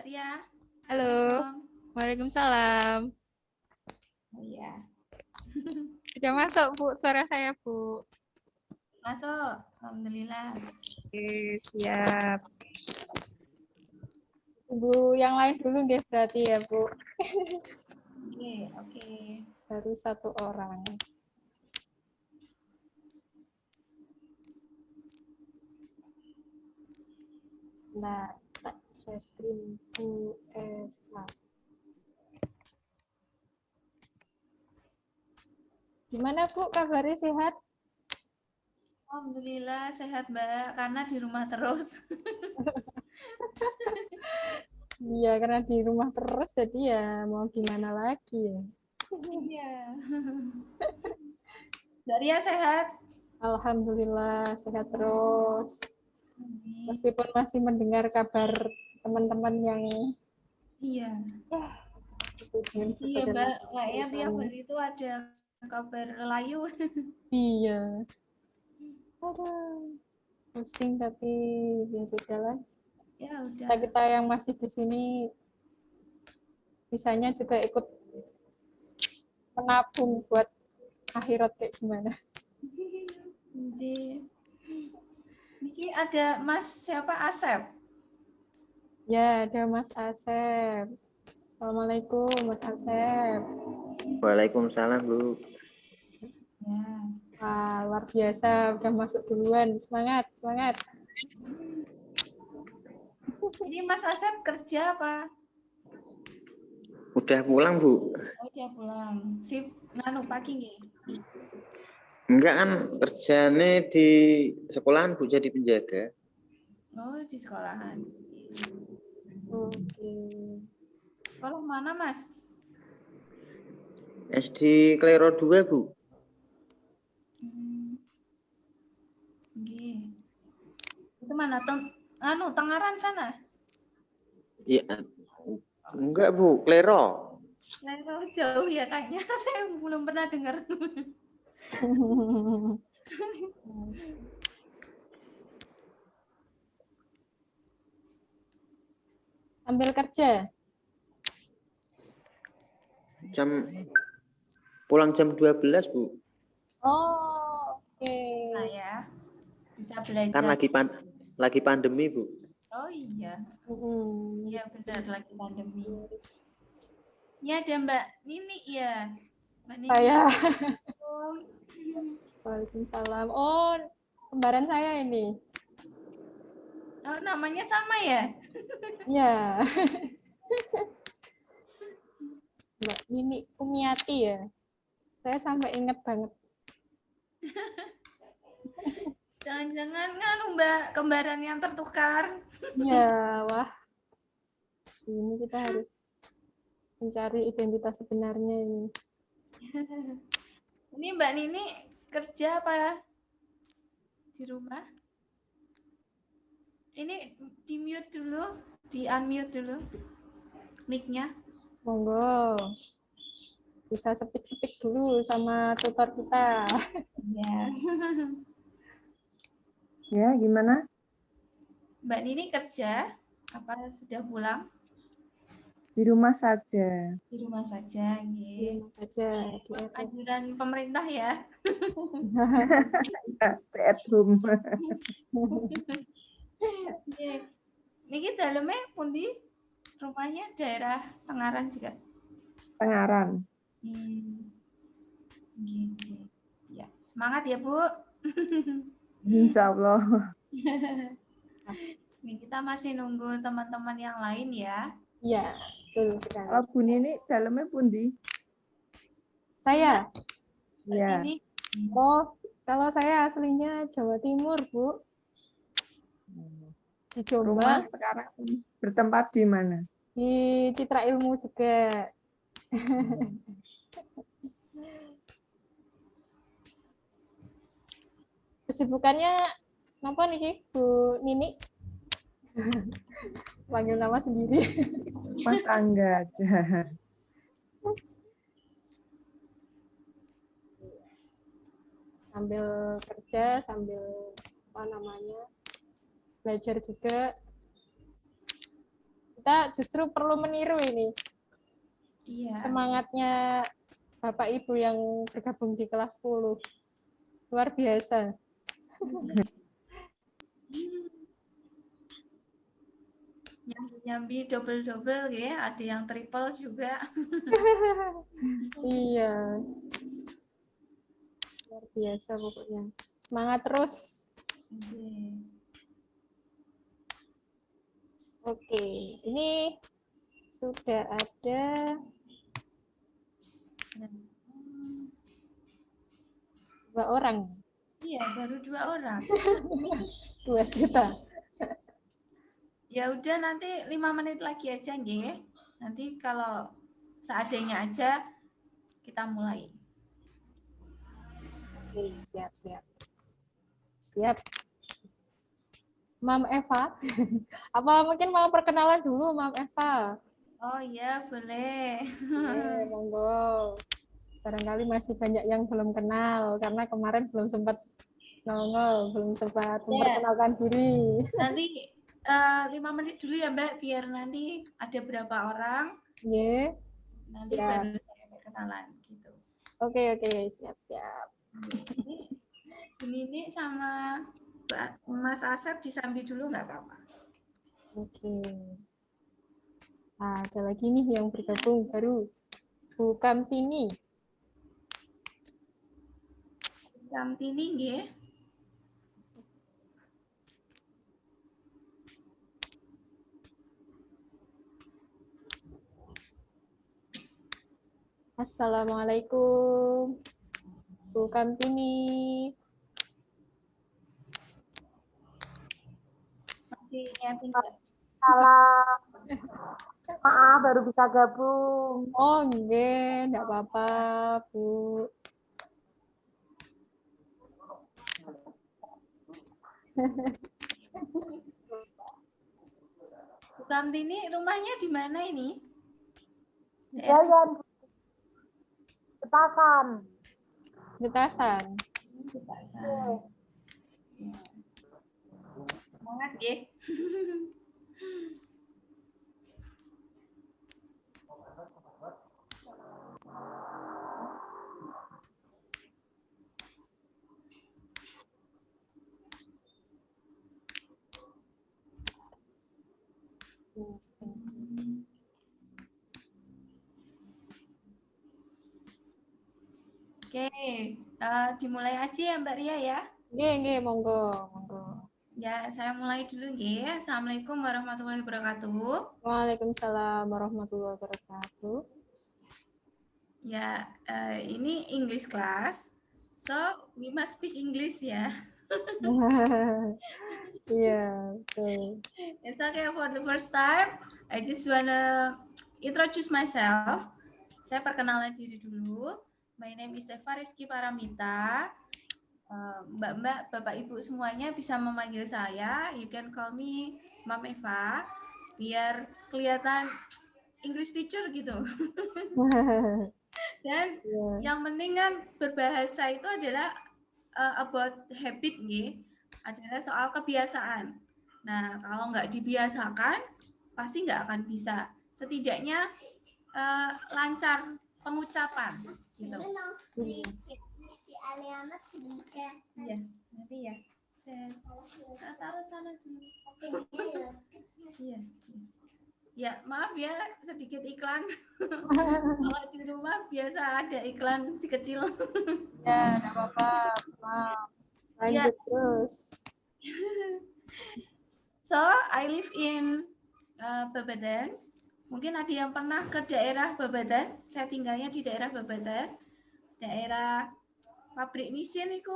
Ria. Halo, Assalamualaikum. Waalaikumsalam. Oh iya, Sudah masuk, Bu, suara saya, Bu. masuk. Alhamdulillah. Oke, siap. Bu, yang lain dulu nggih berarti ya, Bu. Oke. Baru satu orang. Nah, tak share screen Bu Eva. Gimana, Bu, kabarnya sehat? Alhamdulillah sehat, Mbak. Karena di rumah terus. Iya, karena di rumah terus, jadi ya mau gimana lagi ya. Iya. Mbak Ria sehat? Alhamdulillah, sehat terus. Meskipun masih mendengar kabar teman-teman yang Iya. Iya, pada Mbak. Kayaknya tiap sana. hari itu ada kabar layu. Iya. Aduh, pusing tapi ya sudahlah. Ya udah. Kita yang masih di sini bisanya juga ikut menabung buat akhirat kayak gimana. Jadi, Niki ada Mas siapa Asep? Ya, ada Mas Asep. Assalamualaikum Mas Asep. Waalaikumsalam, Bu. Ya. Wah, luar biasa udah masuk duluan. Semangat, semangat. Ini Mas Asep kerja apa? Udah pulang, Bu? Oh, dia pulang. Sip, nganu pagi nggih. Enggak kan kerjanya di sekolahan, Bu, jadi penjaga. Oh, di sekolahan. Oke. Sekolah mana, Mas? SD Klero 2, Bu. Nggih. Itu mana? Tengaran sana? Iya. Enggak, Bu. Klero. Nah, jauh ya kayaknya. Saya belum pernah dengar. Sambil kerja? Pulang jam 12, Bu. Oh, oke. Nah ya, bisa belajar. Kan lagi pandemi, Bu. Oh iya. Mm-mm. Iya benar, lagi pandemi. Ya ada Mbak Nini ya. Mbak Nini. Saya. Oh, Waalaikumsalam. Oh, kembaran saya ini. oh, namanya sama ya? Ya. Mbak Nini Kumiati ya. Saya sampai inget banget. Jangan-jangan nganu Mbak, kembaran yang tertukar. Ya, wah. Ini kita harus mencari identitas sebenarnya ini. Ini Mbak Nini kerja apa di rumah? Ini di mute dulu, di unmute dulu mic-nya. Monggo. Bisa sepik-sepik dulu sama tutor kita. Ya. Ya, gimana? Mbak Nini kerja apa sudah pulang? Di rumah saja. Di rumah saja, nggih. Saja. Anjuran pemerintah ya. Ya, stay at home. Niki dalamnya pundi? Rumahnya daerah Tengaran juga. Tengaran. Gitu. Ya, semangat ya, Bu. Insya Allah. Nih kita masih nunggu teman-teman yang lain ya. Iya, betul sekali. Kalau Bu Nini dalamnya pundi? Saya? Ya. Ini Oh, kalau saya aslinya Jawa Timur, Bu. Di Rumah Jombang, sekarang bertempat di mana? di Citra Ilmu juga. Kesibukannya apa nih, Bu Nini? Panggil nama sendiri. Rumah tangga aja. Sambil kerja, sambil apa namanya, belajar juga. kita justru perlu meniru ini Iya. semangatnya Bapak Ibu yang bergabung di kelas 10. Luar biasa. Nyambi-nyambi double-double ya, ada yang triple juga. Iya. Luar biasa pokoknya. Semangat terus. Oke, ini sudah ada dua orang. Iya, baru 2 orang. 2 juta. Ya udah nanti 5 menit lagi aja nggih. Nanti kalau seadanya aja kita mulai. Oke, siap. Siap. Mam Eva. Apa mungkin mau perkenalan dulu, Mam Eva? Oh iya, boleh. Monggo. Barangkali masih banyak yang belum kenal, karena kemarin belum sempat nongol, belum sempat memperkenalkan diri. Nanti 5 menit dulu ya Mbak, biar nanti ada berapa orang. Iya. Nanti Siap. baru saya perkenalan gitu. Oke, siap. Ini sama Mas Asep disambi dulu nggak apa-apa. Oke. Nah, ada lagi nih yang bergabung baru. Bu Kamtini. Kamtini nggih. Assalamualaikum. Bu Kamtini. Masih nyiapin Mbak. Salam. Maaf, baru bisa gabung. Oh, enggak apa-apa, Bu. Bu Kamtini rumahnya di mana ini? Jayan. Petasan. Betasan. Semangat nggih. Oke, dimulai aja ya Mbak Ria ya. Nggih, monggo. Ya, saya mulai dulu nggih. Assalamualaikum warahmatullahi wabarakatuh. Waalaikumsalam warahmatullahi wabarakatuh. Ya, ini English class. So, we must speak English ya. Iya, betul. It's okay for the first time. I just wanna introduce myself. Saya perkenalan diri dulu. My name is Eva Rizky Paramita. Mbak-mbak, Bapak Ibu semuanya bisa memanggil saya. You can call me Mam Eva. Biar kelihatan English teacher gitu. Dan yang penting kan berbahasa itu adalah about habit nih, adalah soal kebiasaan. Nah, kalau nggak dibiasakan, pasti nggak akan bisa. Setidaknya lancar pengucapan gitu. Iya, nanti ya. Taruh sana dulu. Iya. Ya, maaf ya sedikit iklan. Kalau di rumah biasa ada iklan si kecil. Ya, enggak apa-apa. Maaf. Lanjut terus. So, I live in Babadan. Mungkin ada yang pernah ke daerah Babadan. Saya tinggalnya di daerah Babadan. Daerah pabrik mesin itu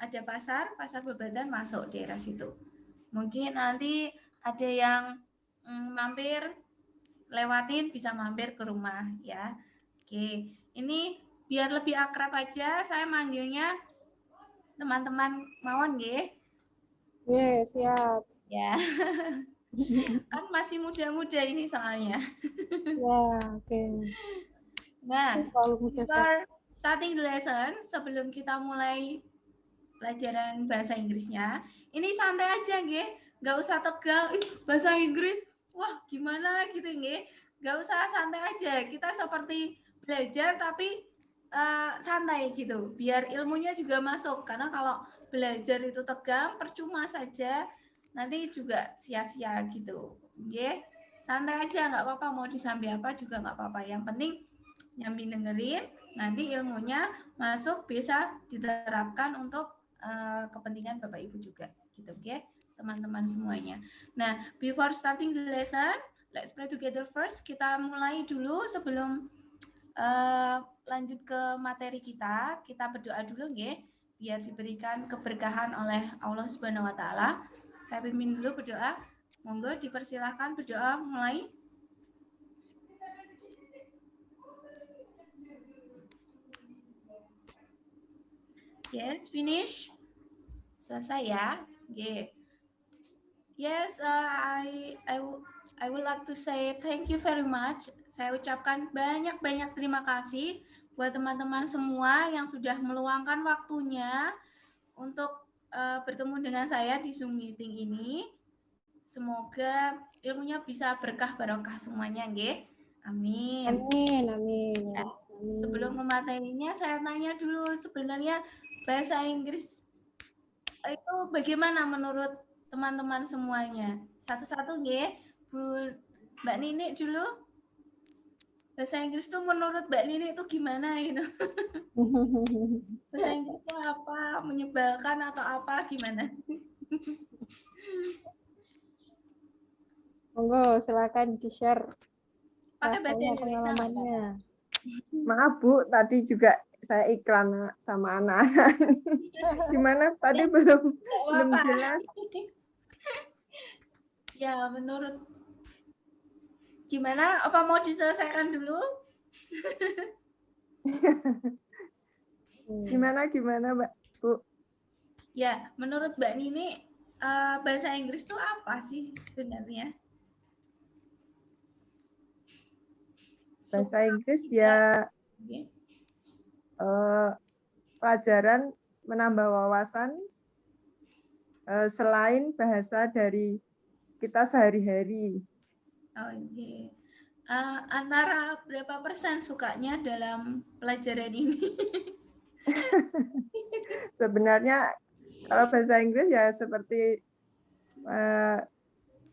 ada pasar Babadan, masuk daerah situ. Mungkin nanti ada yang mampir, lewatin, bisa mampir ke rumah ya. Oke, ini biar lebih akrab aja, saya manggilnya teman-teman mawon nggih. Iya, siap. Ya. Kan masih muda-muda ini soalnya. Ya, oke. Nah, Kalau before starting the lesson, sebelum kita mulai pelajaran bahasa Inggrisnya, ini santai aja nggih, nggak usah tegang. Bahasa Inggris, wah gimana gitu nggih. Nggak usah, santai aja. Kita seperti belajar tapi santai gitu. Biar ilmunya juga masuk. Karena kalau belajar itu tegang, percuma saja. Nanti juga sia-sia gitu. Nggih. Santai aja, nggak apa-apa. Mau disambi apa juga nggak apa-apa. Yang penting nyambi dengerin, nanti ilmunya masuk bisa diterapkan untuk kepentingan Bapak Ibu juga. Gitu, oke? Teman-teman semuanya. Nah, before starting the lesson, let's pray together first. Kita mulai dulu sebelum lanjut ke materi kita. Kita berdoa dulu nggih, biar diberikan keberkahan oleh Allah Subhanahu wa taala. Saya pimpin dulu berdoa. Monggo dipersilahkan berdoa mulai. Yes, finish. Selesai ya. Yeah. Yes, I would like to say thank you very much. Saya ucapkan banyak-banyak terima kasih buat teman-teman semua yang sudah meluangkan waktunya untuk bertemu dengan saya di Zoom meeting ini. Semoga ilmunya bisa berkah barokah semuanya, nggih. Amin. Amin, amin. Ya, sebelum ke materinya, saya tanya dulu sebenarnya bahasa Inggris itu bagaimana menurut teman-teman semuanya? Satu-satu nggih. Bu Mbak Nini dulu. Bahasa Inggris tuh menurut Mbak Nini itu gimana gitu? Bahasa Inggris itu apa? Menyebalkan atau apa? Gimana? Monggo silakan di-share Pakai bahasa rasanya, Indonesia. pengalamannya. Maaf Bu, tadi juga saya iklan sama anak-anak. Gimana tadi belum jelas? Ya, menurut gimana? Apa mau diselesaikan dulu? Gimana Mbak Bu? Ya, menurut Mbak Nini bahasa Inggris itu apa sih sebenarnya? Bahasa Inggris ya pelajaran menambah wawasan selain bahasa dari kita sehari-hari. Oh iya. Antara berapa persen sukanya dalam pelajaran ini? Sebenarnya kalau bahasa Inggris ya seperti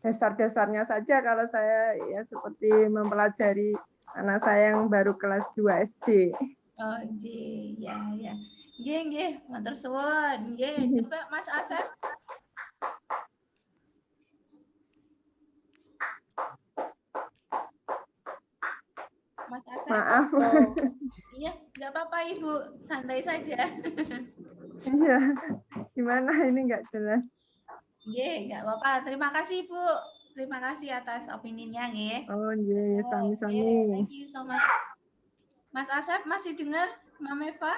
dasar-dasarnya saja. Kalau saya ya seperti mempelajari anak saya yang baru kelas 2 SD. Oh iya, ya. Nggih, matur suwun. Nggih, coba Mas Asep. Mas Asep. Maaf. Iya, nggak apa-apa Ibu, santai saja. Iya, gimana ini nggak jelas. Nggih, nggak apa-apa. Terima kasih Ibu. Terima kasih atas opininya nggih. Oh iya, sami-sami. Thank you so much. Mas Asep masih dengar, Mama Eva?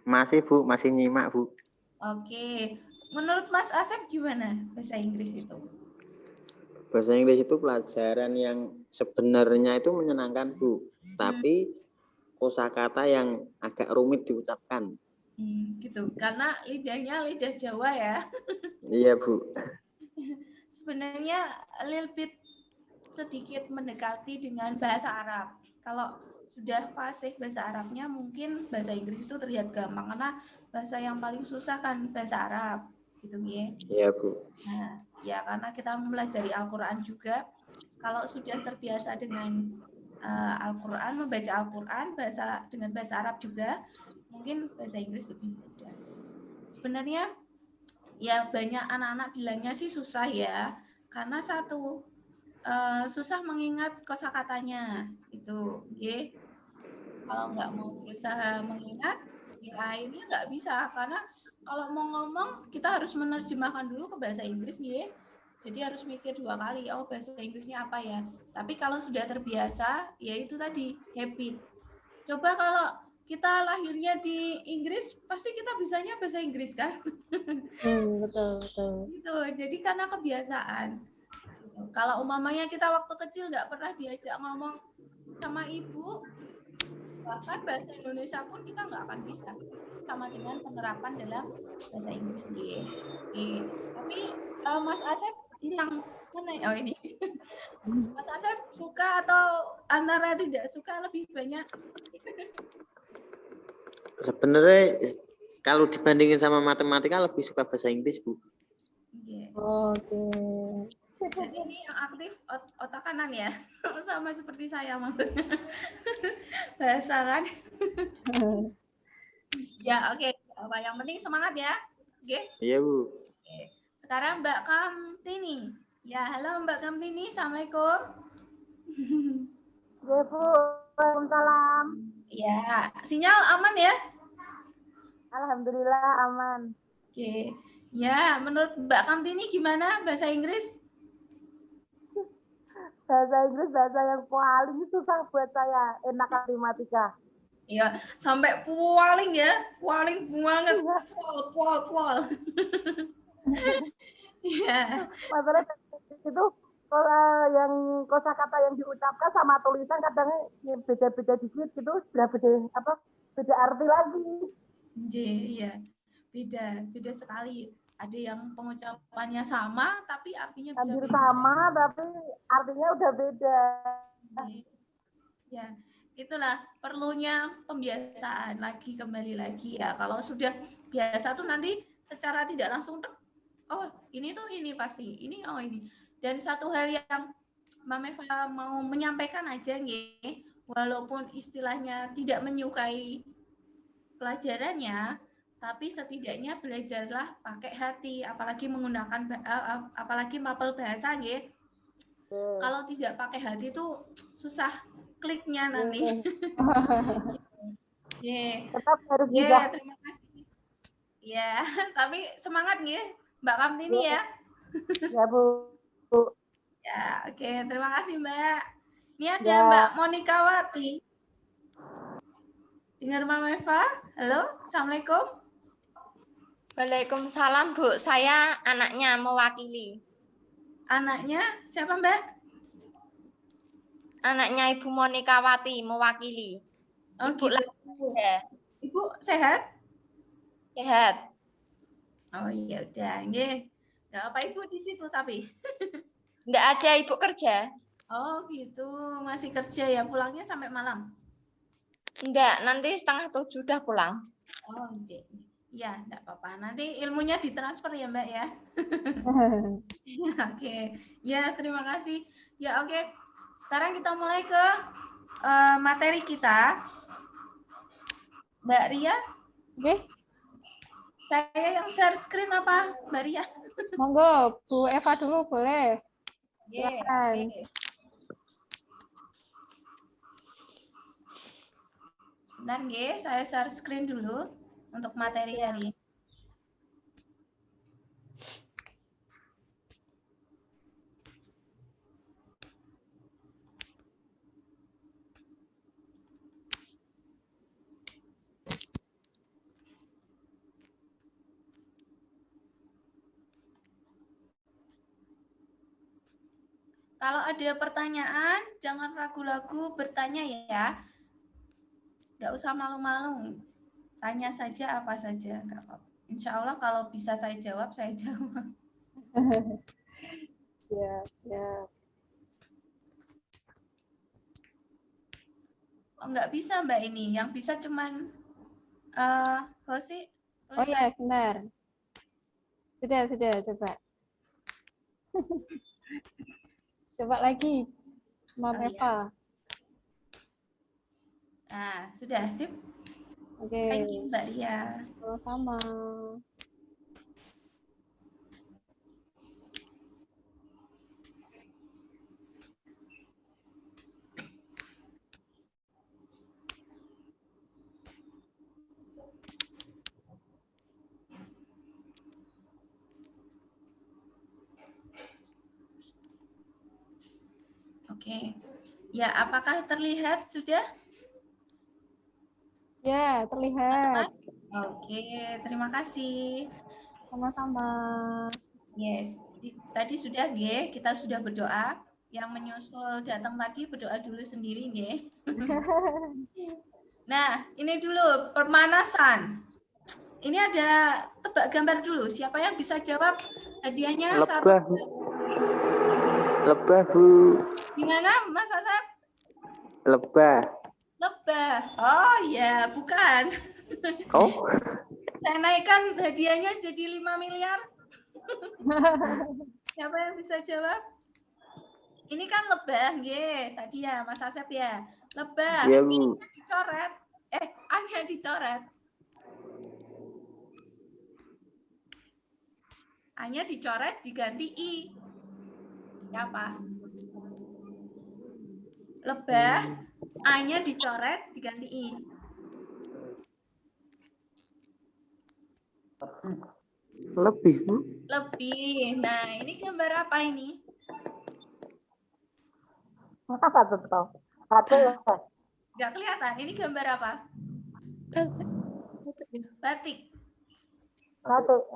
Masih Bu, masih nyimak Bu. Oke. Menurut Mas Asep gimana bahasa Inggris itu? Bahasa Inggris itu pelajaran yang sebenarnya itu menyenangkan Bu, tapi kosakata yang agak rumit diucapkan. Gitu. Karena lidahnya lidah Jawa ya. Iya Bu. Sebenarnya little bit sedikit mendekati dengan bahasa Arab. Kalau sudah fasih bahasa Arabnya, mungkin bahasa Inggris itu terlihat gampang karena bahasa yang paling susah kan bahasa Arab, gitu ya. Iya Bu. Nah, ya karena kita mempelajari Al-Quran juga. Kalau sudah terbiasa dengan Al-Quran, membaca Al-Quran dengan bahasa Arab juga, mungkin bahasa Inggris lebih mudah. Sebenarnya ya banyak anak-anak bilangnya sih susah ya, karena satu susah mengingat kosakatanya itu, ya. Kalau nggak mau berusaha mengingat, ya akhirnya nggak bisa karena kalau mau ngomong kita harus menerjemahkan dulu ke bahasa Inggris, ya. Jadi harus mikir 2 kali, oh bahasa Inggrisnya apa ya. Tapi kalau sudah terbiasa, ya itu tadi habit. Coba kalau kita lahirnya di Inggris, pasti kita bisanya bahasa Inggris kan? Betul. Gitu. Jadi karena kebiasaan. Kalau umpamanya kita waktu kecil nggak pernah diajak ngomong sama ibu, bahkan bahasa Indonesia pun kita nggak akan bisa. Sama dengan penerapan dalam bahasa Inggris. Tapi Mas Asep hilang mana? Oh ini. Mas Asep suka atau antara tidak suka lebih banyak? Sebenarnya kalau dibandingin sama matematika lebih suka bahasa Inggris, Bu. Iya. Oke. Jadi ini yang aktif otak kanan ya, sama seperti saya maksudnya. Bahasa kan? Ya oke. Yang penting semangat ya. Oke. Iya, Bu. Oke. Sekarang Mbak Kamtini. Ya halo Mbak Kamtini, assalamualaikum. Ya, Bu. Waalaikumsalam. Ya sinyal aman ya? Alhamdulillah aman. Oke. Ya menurut Mbak Kamtini gimana bahasa Inggris? Bahasa Inggris bahasa yang paling susah buat saya. Enak matematika. Ya sampai pualing ya, pualing banget. Pol. Iya. Masalahnya itu kalau yang kosakata yang diucapkan sama tulisan kadang beda-beda dikit gitu, beda arti lagi. Iya. Beda sekali. Ada yang pengucapannya sama tapi artinya bisa Hampir beda. sama tapi artinya udah beda. Ya, itulah perlunya pembiasaan lagi, kembali lagi ya. Kalau sudah biasa tuh nanti secara tidak langsung oh ini tuh ini pasti ini oh ini. Dan satu hal yang Mbak Meva mau menyampaikan aja nih, walaupun istilahnya tidak menyukai pelajarannya, tapi setidaknya belajarlah pakai hati, apalagi menggunakan apalagi mapel bahasa nggih. Kalau tidak pakai hati tuh susah kliknya nanti. Tetap harus juga. Terima kasih. Ya, tapi semangat nih Mbak Kamtini ya. Ya, Bu. Ya, oke, terima kasih Mbak. Ini ada Ya. Mbak Monika Wati. Dengar Mbak Meva? Halo, assalamualaikum. Waalaikumsalam Bu, saya anaknya mewakili. Anaknya siapa Mbak? Anaknya Ibu Monika Wati mewakili. Oh Ibu gitu. ya. Ibu sehat? Sehat. Oh iya udah, nggih. Enggak apa Ibu di situ tapi. Enggak ada Ibu kerja? Oh gitu, masih kerja ya, pulangnya sampai malam? Enggak, nanti 6:30 udah pulang. Oh iya, enggak apa-apa. Nanti ilmunya ditransfer ya Mbak ya. Oke, ya terima kasih. Ya oke, sekarang kita mulai ke materi kita. Mbak Ria? Oke. Saya yang share screen apa Mbak Ria? Monggo, Bu Eva dulu boleh. Silakan. Sebentar nggih, saya share screen dulu untuk materi hari ini. Kalau ada pertanyaan, jangan ragu-ragu bertanya ya. Nggak usah malu-malu. Tanya saja apa saja. Nggak apa-apa. Insya Allah kalau bisa saya jawab, saya jawab. Siap. Oh, nggak bisa Mbak ini. Yang bisa cuman Rosi. Oh ya, sebentar. Sudah, coba. Coba lagi, Mbak Eva. Nah, sudah sip. Oke. Thank you Mbak Ria. Sama-sama. Oke. Ya, apakah terlihat sudah? Ya, terlihat. Oke, terima kasih. Sama-sama. Yes, tadi sudah nggih, kita sudah berdoa. Yang menyusul datang tadi berdoa dulu sendiri nggih. Nah, ini dulu pemanasan. Ini ada tebak gambar dulu. Siapa yang bisa jawab hadiahnya? Lebah. Lebah, Bu. Gimana, Mas Asep? Lebah. Lebah. Oh ya, bukan. Oh, Saya naikkan hadiahnya jadi 5 miliar. Siapa yang bisa jawab? Ini kan lebah, ye. Tadi ya, Mas Asep ya. Lebah. iya, Bu. Dicoret. A-nya dicoret. A-nya dicoret diganti I. Siapa? Lebah. A-nya dicoret diganti I. Lebih, Bu. Lebih. Nah, ini gambar apa ini? Apa tuh? Satu ya. Nggak kelihatan. Ini gambar apa? Batik. Satu.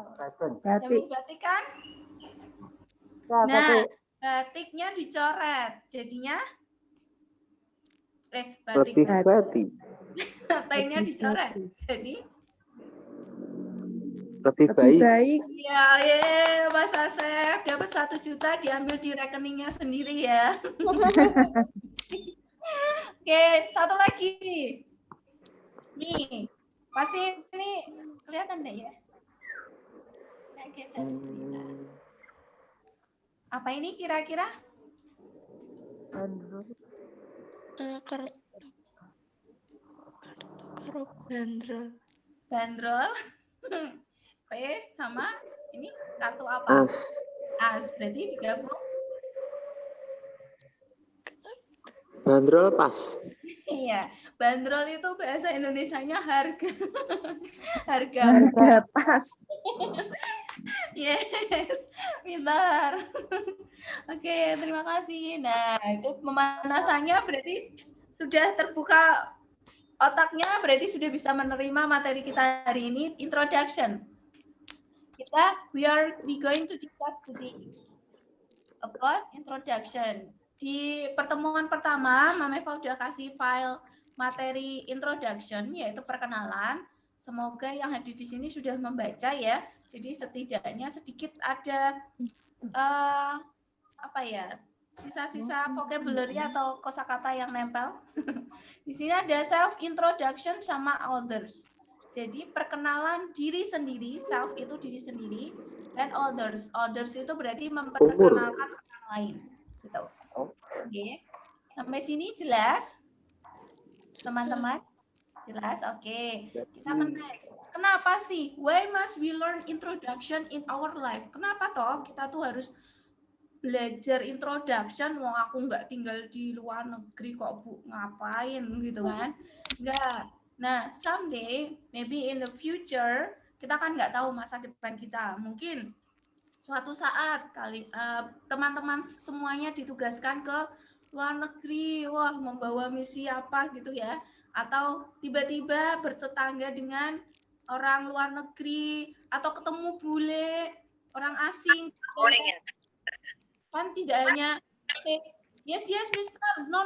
Batik. Gambar batik kan? Ya, Nah, satu. batiknya dicoret. Jadinya Lebih batik. batik. T-nya dicoret. Jadi Lebih Lebih baik. baik. ya, Mas Asep dapat 1 juta diambil di rekeningnya sendiri ya. Oke, satu lagi. Nih, pasti ini kelihatan deh ya. Saya geser sebentar. Apa ini kira-kira? Bandrol. Bandrol. P sama ini kartu apa? As. As, berarti digabung. Bandrol pas. Iya, bandrol itu bahasa Indonesianya harga. Harga. Harga pas. Yes, pintar. Oke, terima kasih. Nah, itu pemanasannya berarti sudah terbuka otaknya, berarti sudah bisa menerima materi kita hari ini, introduction. We going to discuss today about introduction. Di pertemuan pertama, Mameva udah kasih file materi introduction, yaitu perkenalan. Semoga yang hadir di sini sudah membaca ya. Jadi setidaknya sedikit ada sisa-sisa vocabulary atau kosakata yang nempel. Di sini ada self introduction sama others. Jadi perkenalan diri sendiri, self itu diri sendiri, dan others. Others itu berarti memperkenalkan orang lain. Gitu. Oke. Sampai sini jelas? Teman-teman? Jelas? Oke. Kita akan next. Kenapa sih? Why must we learn introduction in our life? Kenapa toh kita tuh harus belajar introduction? Wong aku nggak tinggal di luar negeri kok, Bu. Ngapain gitu kan? Enggak. Nah, someday, maybe in the future, kita kan nggak tahu masa depan kita. Mungkin suatu saat teman-teman semuanya ditugaskan ke luar negeri, wah membawa misi apa gitu ya. Atau tiba-tiba bertetangga dengan orang luar negeri, atau ketemu bule, orang asing. Kan tidak hanya yes, mister, no.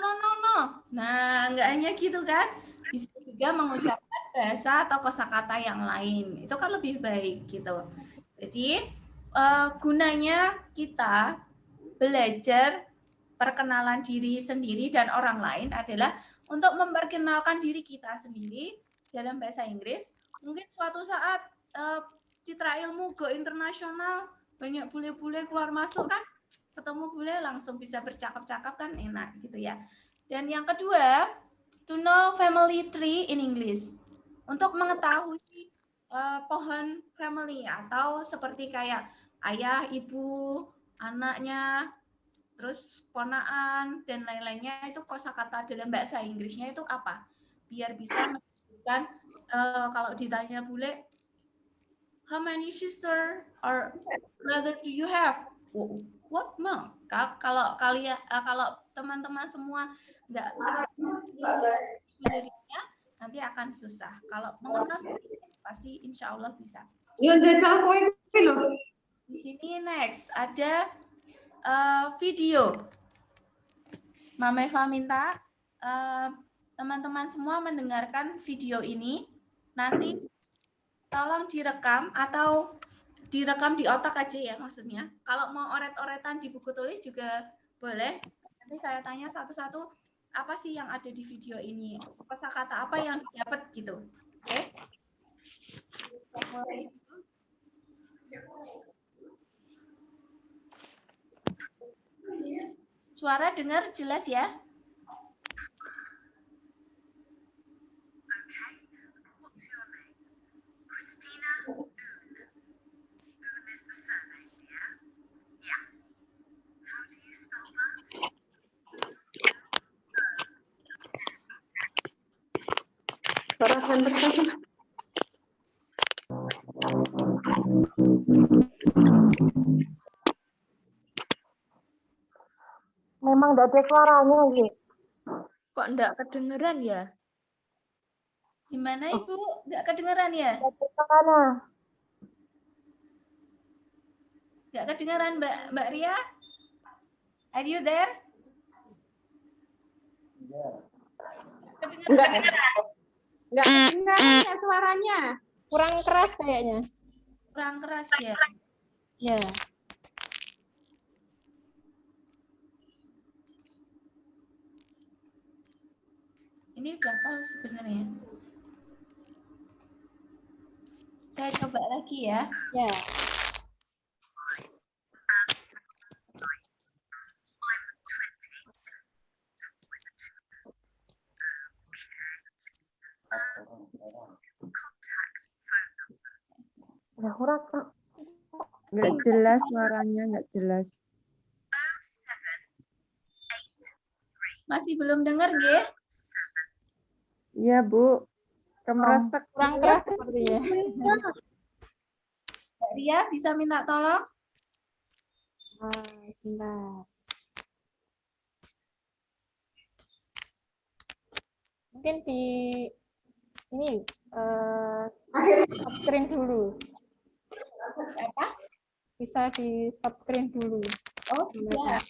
Nah, nggak hanya gitu kan. Bisa juga mengucapkan bahasa atau kosakata yang lain. Itu kan lebih baik gitu. Jadi, gunanya kita belajar perkenalan diri sendiri dan orang lain adalah untuk memperkenalkan diri kita sendiri dalam bahasa Inggris. Mungkin suatu saat Citra Ilmu go internasional, banyak bule-bule keluar masuk kan, ketemu bule langsung bisa bercakap-cakap kan enak gitu ya. Dan yang kedua, to know family tree in English. Untuk mengetahui pohon family atau seperti kayak ayah, ibu, anaknya, terus ponaan dan lain-lainnya, itu kosakata dalam bahasa Inggrisnya itu apa? Biar bisa menunjukkan kalau ditanya bule, how many sister or brother do you have? What mom? Kalau kalian kalau teman-teman semua nggak dirinya, nanti akan susah. Kalau mengenal sedikit, pasti insya Allah bisa. Di sini next ada video. Mameva minta teman-teman semua mendengarkan video ini. Nanti tolong direkam atau direkam di otak aja ya maksudnya. Kalau mau oret-oretan di buku tulis juga Boleh? Nanti saya tanya satu-satu, apa sih yang ada di video ini? Kosakata apa yang didapat gitu. Oke? Kita mulai. Suara dengar jelas ya? Suara center saja. Memang tidak ada suaranya gitu. Kok enggak kedengeran ya? Gimana Ibu? Nggak kedengeran ya? Tidak ada suaranya. Nggak kedengeran Mbak Ria? Are you there? Enggak kedengaran ya suaranya. Kurang keras kayaknya. Kurang keras ya. Ya. Ini udah pause sebenarnya. Saya coba lagi ya. Ya. Ya, kurang. Nggak jelas suaranya, nggak jelas. Masih belum dengar, nggih? Iya, Bu. Kemeresek. Kurang keras sepertinya. Mbak Ria bisa minta tolong? Sebentar. Mungkin di ini stop screen dulu. Apa? Bisa di stop screen dulu. Oh, iya.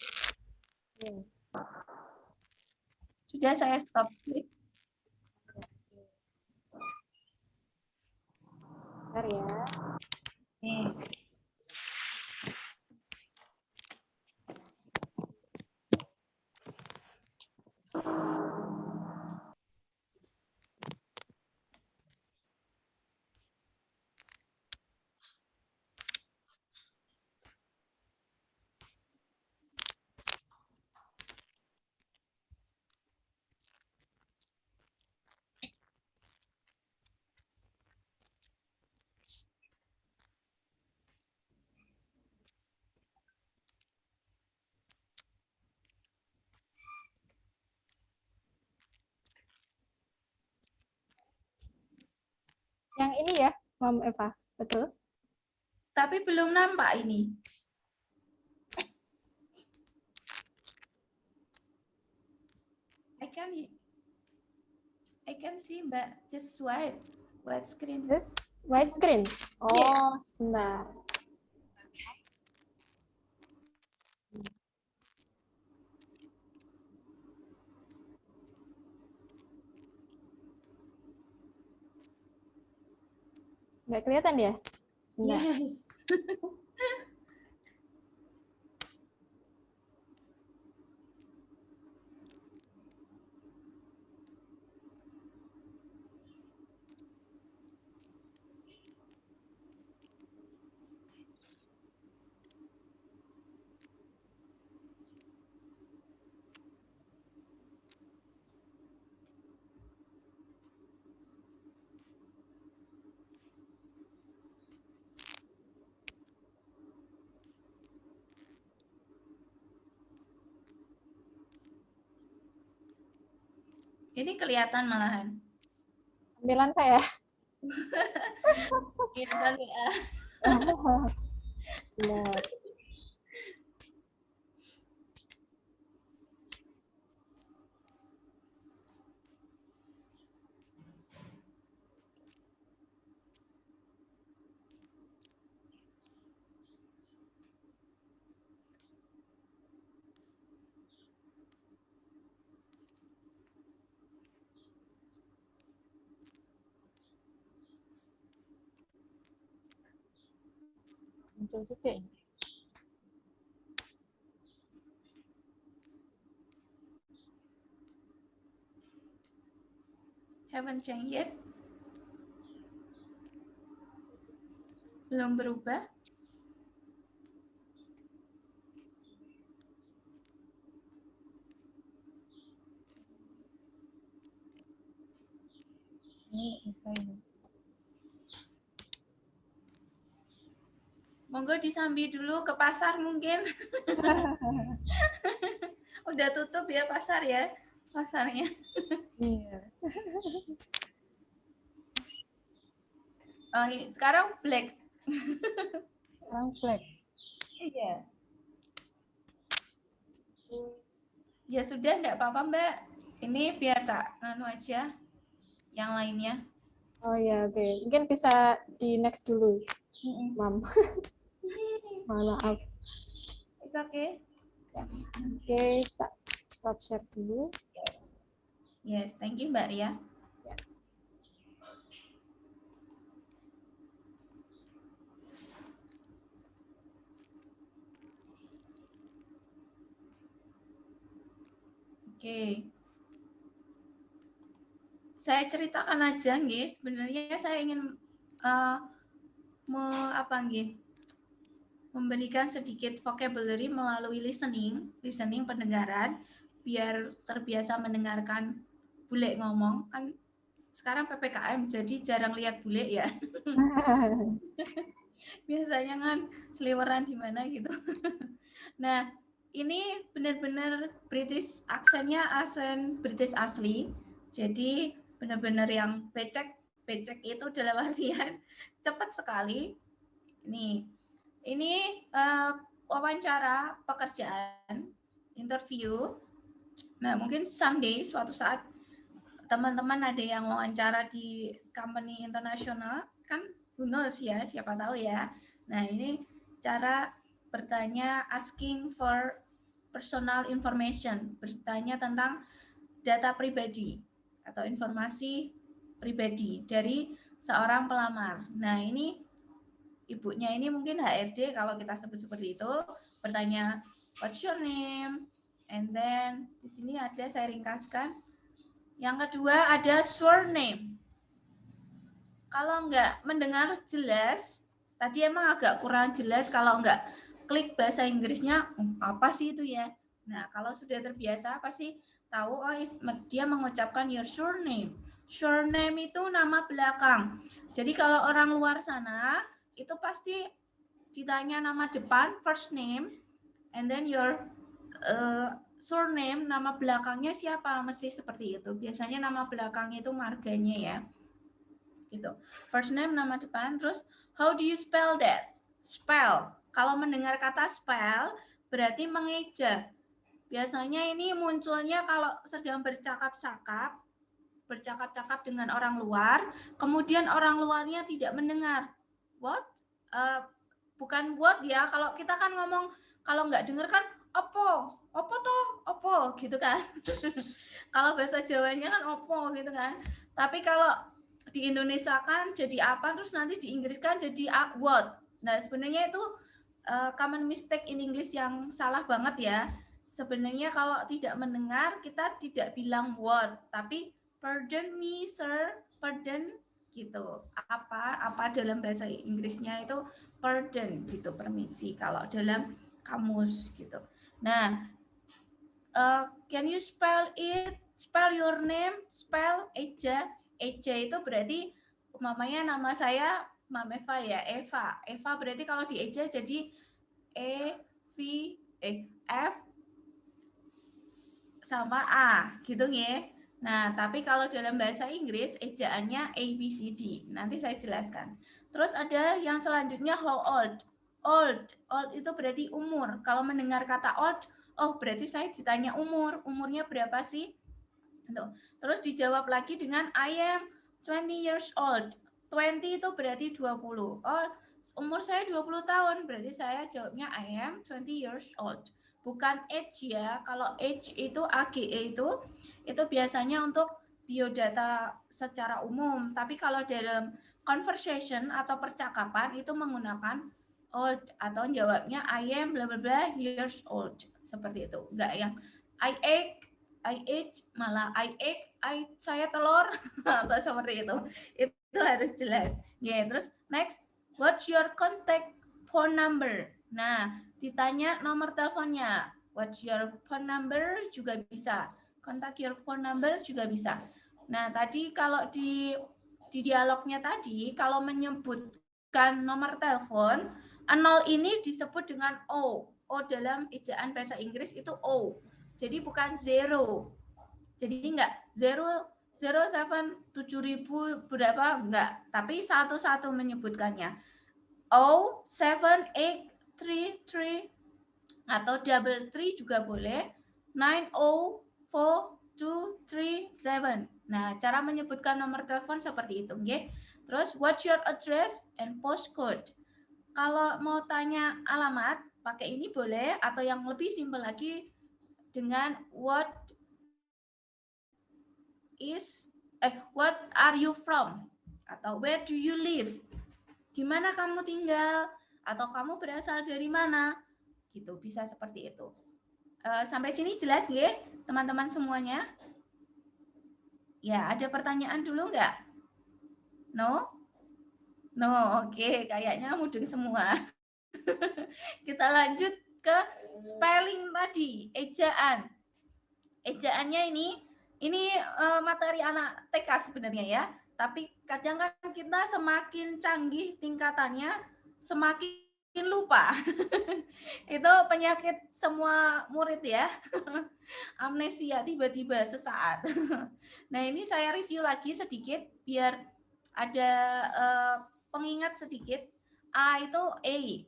Sudah saya stop. Bentar ya. Nih. Yang ini ya, Mam Eva, betul? Tapi belum nampak ini. I can see Mbak, just white screen. This white screen. Oh, sebentar. Nggak kelihatan ya? Sebentar. Yes. Ini kelihatan malahan. Tampilan saya. Kelihatan ya. Sebentar. Muncul juga ini. Haven't changed yet. Belum berubah. Ini bisa ini. Monggo disambi dulu ke pasar mungkin. Udah tutup ya pasar ya, pasarnya. Iya. Oh, sekarang black. Sekarang flag. Iya. Ya sudah, enggak apa-apa Mbak. Ini biar tak nganu aja yang lainnya. Oh ya, oke. Mungkin bisa di next dulu, Mam. Maaf. It's okay. Oke, kita stop share dulu. Yes, thank you Mbak Ria. Oke. Saya ceritakan aja nggih, sebenarnya saya ingin memberikan sedikit vocabulary melalui listening pendengaran, biar terbiasa mendengarkan bule ngomong. Kan sekarang PPKM jadi jarang lihat bule ya. Biasanya kan seliweran di mana gitu. Nah, ini benar-benar British aksennya aksen British asli. Jadi benar-benar yang becek itu dalam artian cepat sekali. Ini wawancara pekerjaan, interview. Nah, mungkin someday suatu saat teman-teman ada yang wawancara di company internasional, kan who knows ya, siapa tahu ya. Nah, ini cara bertanya, asking for personal information, bertanya tentang data pribadi atau informasi pribadi dari seorang pelamar. Nah, ini ibunya ini mungkin HRD kalau kita sebut seperti itu, bertanya what's your name, and then di sini ada, saya ringkaskan. Yang kedua ada surname. Kalau enggak mendengar jelas, tadi emang agak kurang jelas kalau enggak klik bahasa Inggrisnya, apa sih itu ya. Nah, kalau sudah terbiasa pasti tahu, oh dia mengucapkan your surname. Surname itu nama belakang. Jadi kalau orang luar sana, itu pasti ditanya nama depan, first name, and then your surname, nama belakangnya siapa, mesti seperti itu. Biasanya nama belakang itu marganya ya. Gitu. First name, nama depan, terus how do you spell that? Spell. Kalau mendengar kata spell berarti mengeja. Biasanya ini munculnya kalau sedang bercakap-cakap dengan orang luar, kemudian orang luarnya tidak mendengar. What? Bukan what ya. Kalau kita kan ngomong, kalau nggak dengar kan opo gitu kan. Kalau bahasa Jawanya kan opo gitu kan. Tapi kalau di Indonesia kan jadi apa, terus nanti di Inggris kan jadi what. Nah, sebenarnya itu common mistake in English yang salah banget ya. Sebenarnya kalau tidak mendengar kita tidak bilang what, tapi pardon me sir, pardon gitu. Apa dalam bahasa Inggrisnya itu pardon gitu, permisi kalau dalam kamus gitu. Nah, can you spell it? Spell your name, spell Eja. Eja itu berarti umpamanya nama saya Mam Eva ya, Eva. Eva berarti kalau di Eja jadi F sama A gitu ya. Nah, tapi kalau dalam bahasa Inggris ejaannya ABCD. Nanti saya jelaskan. Terus ada yang selanjutnya how old. Old itu berarti umur. Kalau mendengar kata old, oh berarti saya ditanya umur. Umurnya berapa sih? Terus dijawab lagi dengan I am 20 years old. 20 itu berarti 20. Oh, umur saya 20 tahun. Berarti saya jawabnya I am 20 years old. Bukan age ya. Kalau age itu AGE itu biasanya untuk biodata secara umum. Tapi kalau dalam conversation atau percakapan itu menggunakan old atau jawabnya I am bla bla bla years old. Seperti itu. Enggak yang I ate I ate, malah I egg, saya telur, atau seperti itu. Itu harus jelas. Ya, terus next, what's your contact phone number? Nah, ditanya nomor teleponnya. What's your phone number juga bisa. Contact your phone number juga bisa. Nah, tadi kalau di dialognya tadi, kalau menyebutkan nomor telepon, 0 ini disebut dengan O. O dalam ejaan bahasa Inggris itu O. Jadi bukan 0. Jadi enggak 007.000 berapa, enggak. Tapi satu-satu menyebutkannya. 07833 atau 33 juga boleh. 90427. Nah, cara menyebutkan nomor telepon seperti itu, okay? Terus what's your address and postcode? Kalau mau tanya alamat, pakai ini boleh, atau yang lebih simpel lagi dengan what are you from? Atau where do you live? Di mana kamu tinggal? Atau kamu berasal dari mana? Gitu, bisa seperti itu. Sampai sini jelas ya, teman-teman semuanya? Ya, ada pertanyaan dulu nggak? No? No, oke. Kayaknya mudeng semua. Kita lanjut ke spelling tadi, ejaan. Ejaannya ini materi anak TK sebenarnya ya. Tapi kadang kan kita semakin canggih tingkatannya, semakin lupa. Itu penyakit semua murid ya. Amnesia tiba-tiba sesaat. Nah, ini saya review lagi sedikit biar ada pengingat sedikit. A itu A,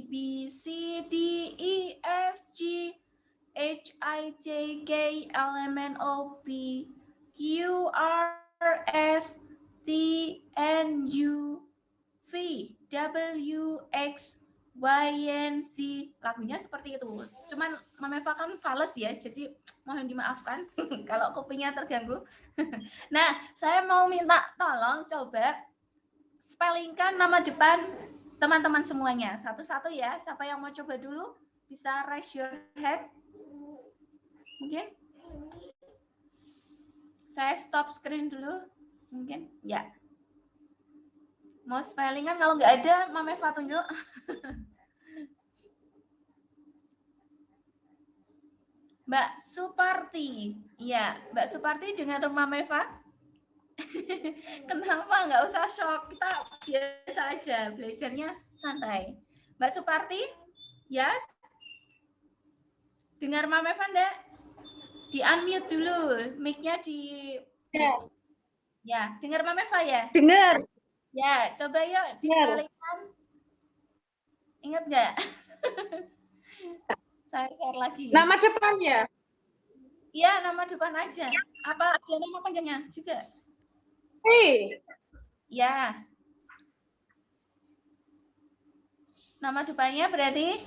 B, C, D, E, F, G, H, I, J, K, L, M, N, O, P, Q, R, S, T, N, U, V, W, X, Y, N, Z. Lagunya seperti itu. Cuman Mama Eva kan fales ya, jadi mohon dimaafkan kalau kupingnya terganggu. Nah, saya mau minta tolong coba spellingkan nama depan teman-teman semuanya. Satu-satu ya. Siapa yang mau coba dulu? Bisa raise your hand. Mungkin? Saya stop screen dulu. Mungkin? Ya. Mau spellingan, kalau nggak ada, Mama Eva tunjuk. Mbak Suparti. Iya, Mbak Suparti dengan Mama Eva. Kenapa nggak usah shock? Kita biasa aja, belajarnya santai. Mbak Suparti, yes? Dengar Mama Eva enggak? Di-unmute dulu, mic-nya di... Ya, dengar Mama Eva ya? Dengar. Ya, coba yuk di-spellingkan. Ingat nggak? Saya share lagi. Nama depannya? Iya, nama depan aja. Apa ada nama panjangnya juga? Ya. Nama depannya berarti?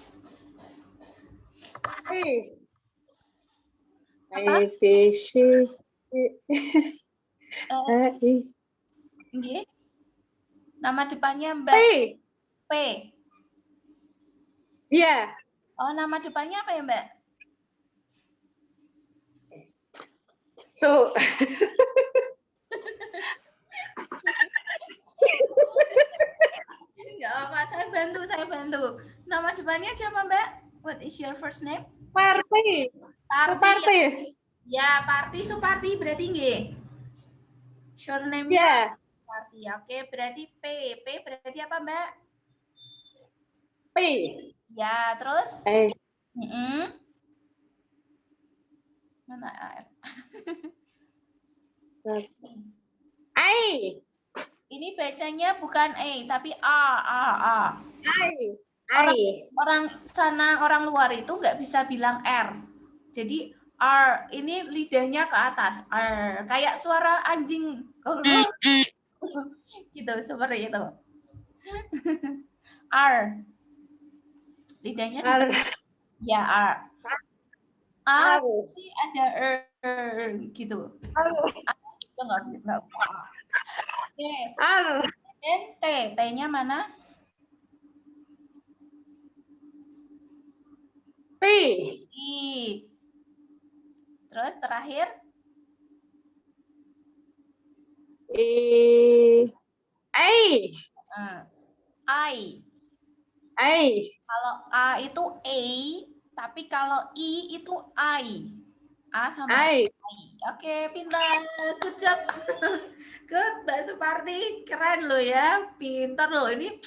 Apa? B, C, Nggih. Nama depannya Mbak P. Iya. Oh, nama depannya apa ya, Mbak? So. Enggak apa, saya bantu. Nama depannya siapa, Mbak? What is your first name? Parti. Ya, Parti Suparti berarti nggih. Short name-nya Ya. Parti. Oke, berarti P. P berarti apa, Mbak? P. Ya, terus? Mana R? I. Ini bacanya bukan A, tapi A. Orang luar itu nggak bisa bilang R. Jadi R, ini lidahnya ke atas. R, kayak suara anjing. Gitu, seperti itu. R. Lidahnya di ya R. A, tapi ada gitu. Enggak. Oke. Dan T. T-nya mana? P. I. Terus terakhir, I. I. Kalau A itu A, tapi kalau I itu I. A sama I. Oke, pintar. Good job. Good, Mbak Suparti. Keren loh ya. Pintar loh. Ini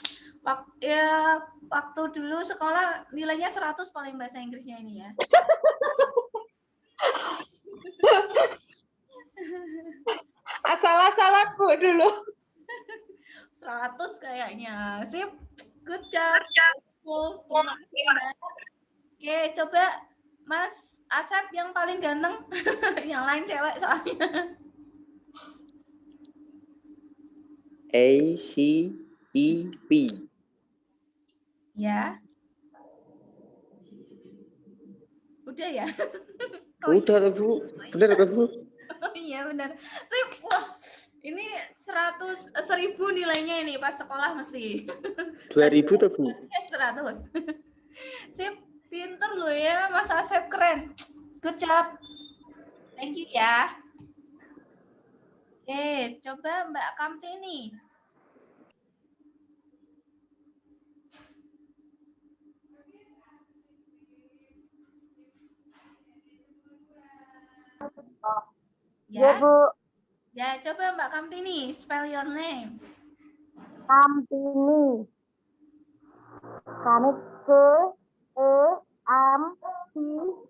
waktu dulu sekolah nilainya 100 paling bahasa Inggrisnya ini ya. Asal-asalanku dulu. 100 kayaknya. Sip. Good job. Terima kasih, Mbak. Oke, coba Mas Asep yang paling ganteng. Yang lain cewek soalnya. ACEP. Ya. Udah ya? Udah tuh Bu. Bener tuh Bu. Oh iya benar. Sip. Wah, ini 1000 nilainya ini pas sekolah mesti. 2000 tuh Bu. 100. Sip, pinter loh ya Mas Asep, keren. Good job. Thank you ya. Oke, coba Mbak Kamtini. Ya, Bu. Ya, coba Mbak Kamtini, spell your name. Kamtini. Kanik ke E-M-T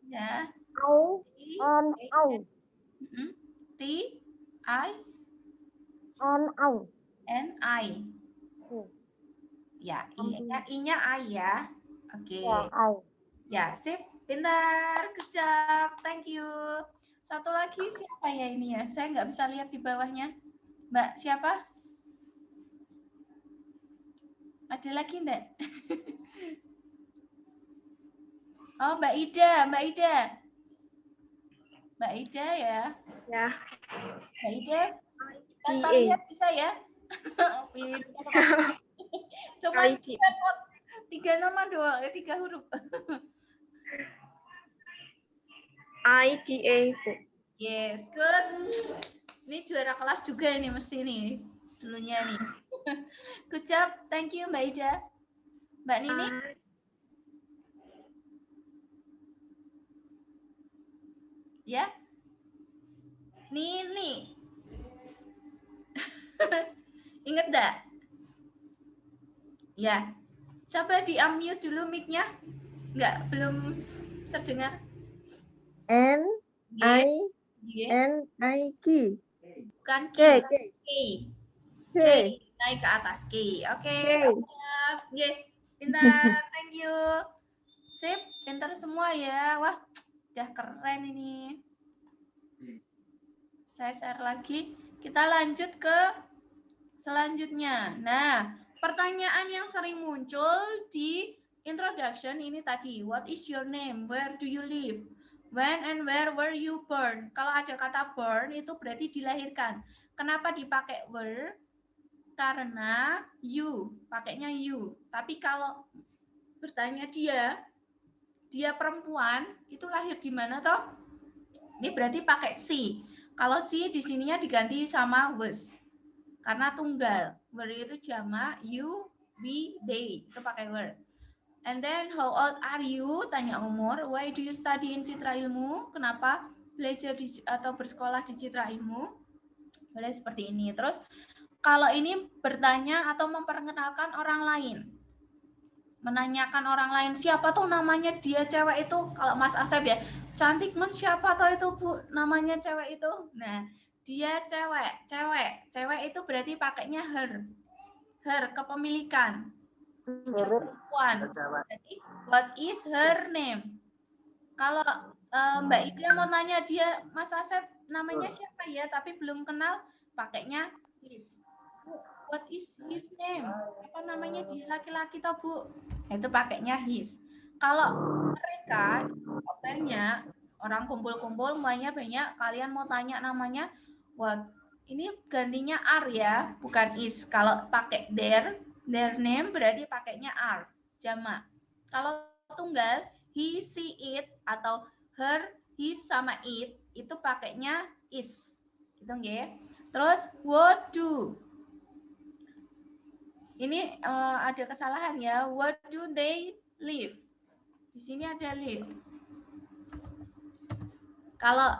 Ya. I-N-I. T-I-N-I. N-I. Ya, I-nya I ya. Oke. Ya, I. Ya, sip. Pintar. Good job. Thank you. Satu lagi siapa ya ini ya? Saya nggak bisa lihat di bawahnya. Mbak siapa? Ada lagi enggak? Oh, Mbak Ida. Mbak Ida. Mbak Ida ya. Ya. Mbak Ida. Tanpa lihat bisa ya? Cuma 3 nama doang, 3 huruf. IDA, Bu. Yes, good. Ini juara kelas juga ini mesti nih dulunya nih. Good job, thank you Mbak Ida. Mbak Nini? Ya? Nini. Ingat enggak? Ya. Coba di unmute dulu mic-nya. Enggak, belum terdengar. N-I-N-I-K. Bukan K. K. K. Naik ke atas K. Oke. Pintar. Thank you. Sip, pintar semua ya. Wah, udah keren ini. Saya share lagi. Kita lanjut ke selanjutnya. Nah, pertanyaan yang sering muncul di introduction ini tadi. What is your name? Where do you live? When and where were you born? Kalau ada kata born itu berarti dilahirkan. Kenapa dipakai were? Karena you, pakainya you. Tapi kalau bertanya dia perempuan, itu lahir di mana toh? Ini berarti pakai she. Kalau she di sininya diganti sama was. Karena tunggal. Were itu jamak, you, we, they. Itu pakai were. And then, how old are you? Tanya umur. Why do you study in Citra Ilmu? Kenapa belajar atau bersekolah di Citra Ilmu? Boleh seperti ini. Terus, kalau ini bertanya atau memperkenalkan orang lain. Menanyakan orang lain, siapa tuh namanya dia cewek itu? Kalau Mas Asep ya, cantik men, siapa tuh itu Bu namanya cewek itu? Nah, dia cewek. Cewek itu berarti pakainya her. Her, kepemilikan. Perempuan. Jadi, what is her name? Kalau Mbak Ida mau nanya dia, Mas Asep namanya siapa ya, tapi belum kenal, pakainya his. What is his name? Apa namanya dia laki-laki toh Bu? Itu pakainya his. Kalau mereka banyak orang kumpul-kumpul, semuanya banyak, kalian mau tanya namanya, what? Ini gantinya are ya, bukan is. Kalau pakai their name berarti pakainya are, jamak. Kalau tunggal, he, she, it, atau her, his, sama it, itu pakainya is. Gitu nggih. Terus what do. Ini ada kesalahan ya. What do they live? Di sini ada live. Kalau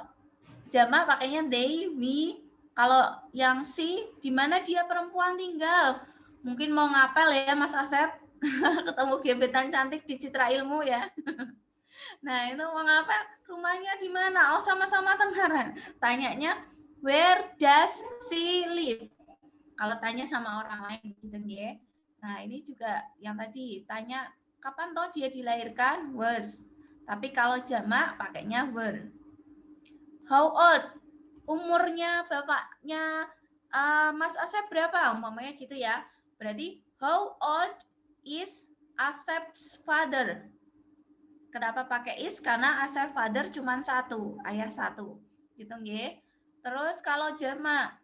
jamak pakainya they, we. Kalau yang si, di mana dia perempuan tinggal? Mungkin mau ngapel ya Mas Asep. Ketemu gebetan cantik di Citra Ilmu ya. Nah, itu mau ngapel, rumahnya di mana? Oh, sama-sama Tenggaran. Tanyanya, where does she live? Kalau tanya sama orang lain gitu ya. Nah, ini juga yang tadi tanya kapan toh dia dilahirkan? Was. Tapi kalau jamak pakainya were. How old? Umurnya bapaknya Mas Asep berapa? Umpamanya gitu ya. Berarti how old is Asep's father? Kenapa pakai is? Karena Asep father cuma satu, ayah satu. Gitu nggih. Terus kalau jamak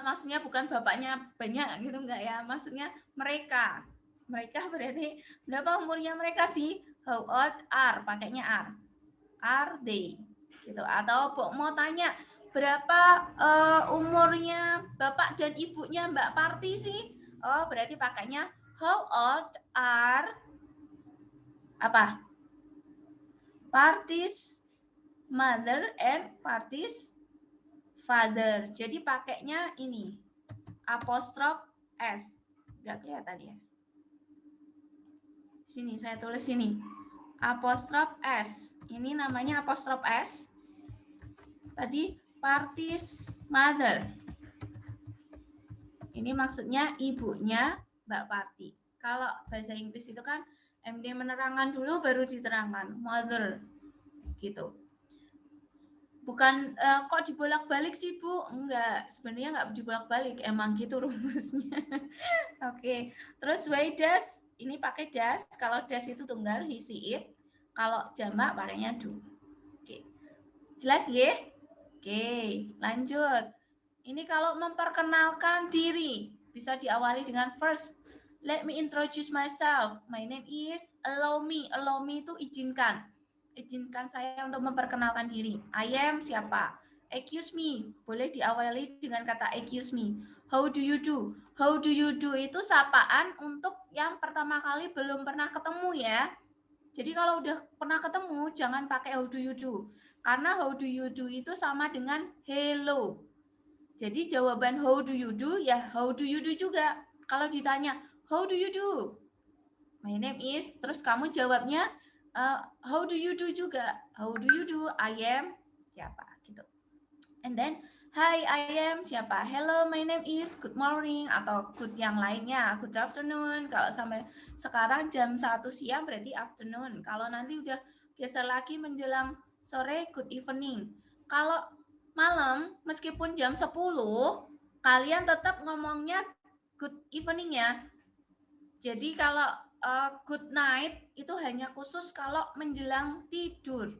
maksudnya bukan bapaknya banyak gitu enggak ya? Maksudnya mereka. Mereka berarti berapa umurnya mereka sih? How old are? Pakainya are. Are they? Gitu. Atau mau tanya berapa umurnya bapak dan ibunya Mbak Parti sih? Oh, berarti pakainya how old are apa? Party's mother and Party's father. Jadi pakainya ini apostrof s. Enggak kelihatan ya? Sini saya tulis sini. Apostrof s. Ini namanya apostrof s. Tadi Party's mother. Ini maksudnya ibunya Mbak Party. Kalau bahasa Inggris itu kan MD menerangkan dulu baru diterangkan. Mother. Gitu. Bukan kok dibolak-balik sih Bu? Enggak, sebenarnya enggak dibolak-balik. Emang gitu rumusnya. Oke. Terus why does? Ini pakai does. Kalau does itu tunggal, he, she, it. Kalau jamak pakainya do. Oke. Jelas ya? Oke, lanjut. Ini kalau memperkenalkan diri, bisa diawali dengan first. Let me introduce myself. My name is, allow me. Allow me itu izinkan. Izinkan saya untuk memperkenalkan diri. I am siapa? Excuse me. Boleh diawali dengan kata excuse me. How do you do? How do you do itu sapaan untuk yang pertama kali belum pernah ketemu ya. Jadi kalau udah pernah ketemu, jangan pakai how do you do. Karena how do you do itu sama dengan hello. Jadi jawaban how do you do ya how do you do juga. Kalau ditanya how do you do? My name is, terus kamu jawabnya how do you do juga. How do you do? I am siapa gitu. And then hi, I am siapa? Hello, my name is, good morning atau good yang lainnya, good afternoon. Kalau sampai sekarang jam 1 siang berarti afternoon. Kalau nanti udah geser lagi menjelang sore, good evening. Kalau malam, meskipun jam 10, kalian tetap ngomongnya good evening ya. Jadi kalau good night itu hanya khusus kalau menjelang tidur.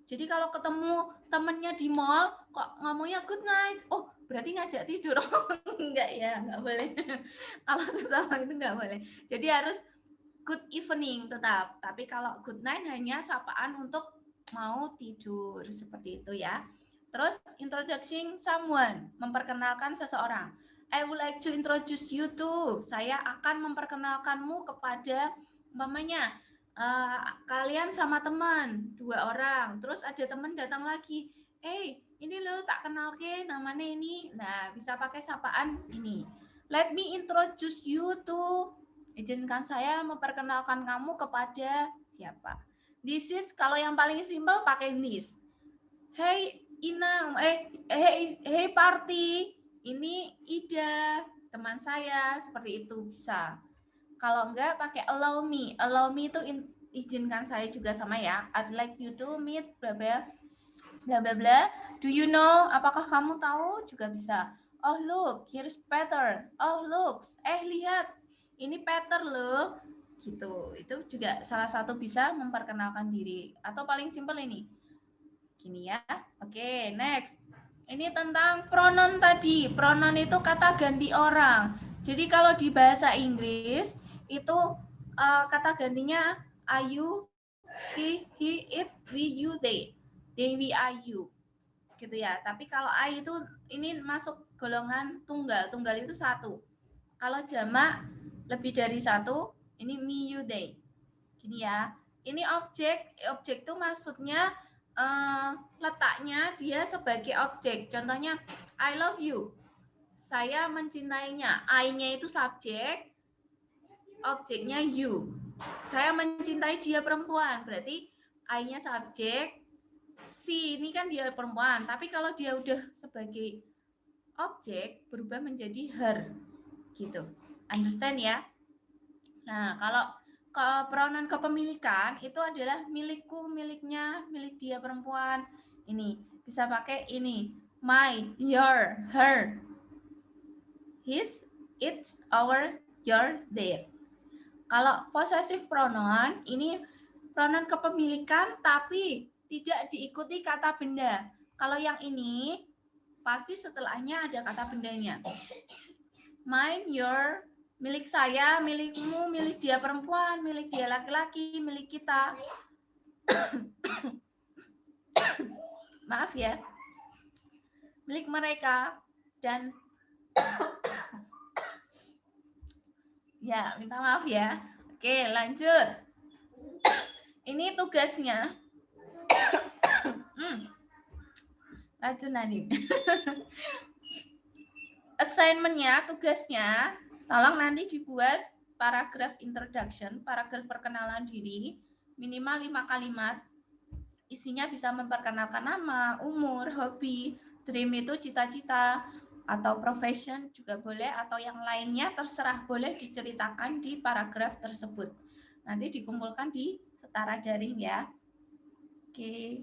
Jadi kalau ketemu temennya di mall, kok ngomongnya good night, oh berarti ngajak tidur. Oh, enggak ya, enggak boleh. Kalau sesama itu enggak boleh. Jadi harus good evening tetap. Tapi kalau good night hanya sapaan untuk mau tidur, seperti itu ya. Terus introducing someone, memperkenalkan seseorang. I would like to introduce you to. Saya akan memperkenalkanmu kepada umpamanya kalian sama teman 2 orang. Terus ada teman datang lagi. Ini lo tak kenal ke namanya ini. Nah, bisa pakai sapaan ini. Let me introduce you to. Izinkan saya memperkenalkan kamu kepada siapa. This is kalau yang paling simpel pakai this. Hey Ina, hey Party. Ini Ida, teman saya, seperti itu bisa. Kalau enggak pakai allow me. Allow me itu izinkan saya juga sama ya. I'd like you to meet bla bla bla bla bla. Do you know? Apakah kamu tahu? Juga bisa. Oh look, here's Peter. Oh look, lihat. Ini Peter loh. Gitu. Itu juga salah satu bisa memperkenalkan diri. Atau paling simpel ini. Gini ya. Oke, next. Ini tentang pronoun tadi. Pronoun itu kata ganti orang. Jadi kalau di bahasa Inggris itu kata gantinya I, you, she, he, it, we, you, they. they, we, are, you. Gitu ya. Tapi kalau I itu ini masuk golongan tunggal. Tunggal itu satu. Kalau jamak lebih dari satu, ini me, you, they. Gini ya. Ini objek itu maksudnya letaknya dia sebagai objek. Contohnya I love you. Saya mencintainya. I-nya itu subjek, objeknya you. Saya mencintai dia perempuan, berarti I-nya subjek, si ini kan dia perempuan. Tapi kalau dia udah sebagai objek, berubah menjadi her. Gitu. Understand ya? Nah, kalau pronoun kepemilikan itu adalah milikku, miliknya, milik dia perempuan. Ini bisa pakai ini, my, your, her. His, its, our, your, their. Kalau possessive pronoun, ini pronoun kepemilikan tapi tidak diikuti kata benda. Kalau yang ini, pasti setelahnya ada kata bendanya. Mine, your, milik saya, milikmu, milik dia perempuan, milik dia laki-laki, milik kita. Maaf ya. Milik mereka dan ya, minta maaf ya. Oke, lanjut. Ini tugasnya. Racunan nih. Assignment-nya, tugasnya, tolong nanti dibuat paragraf introduction, paragraf perkenalan diri, minimal 5 kalimat. Isinya bisa memperkenalkan nama, umur, hobi, dream itu cita-cita, atau profession juga boleh, atau yang lainnya terserah, boleh diceritakan di paragraf tersebut. Nanti dikumpulkan di setara daring ya. Oke.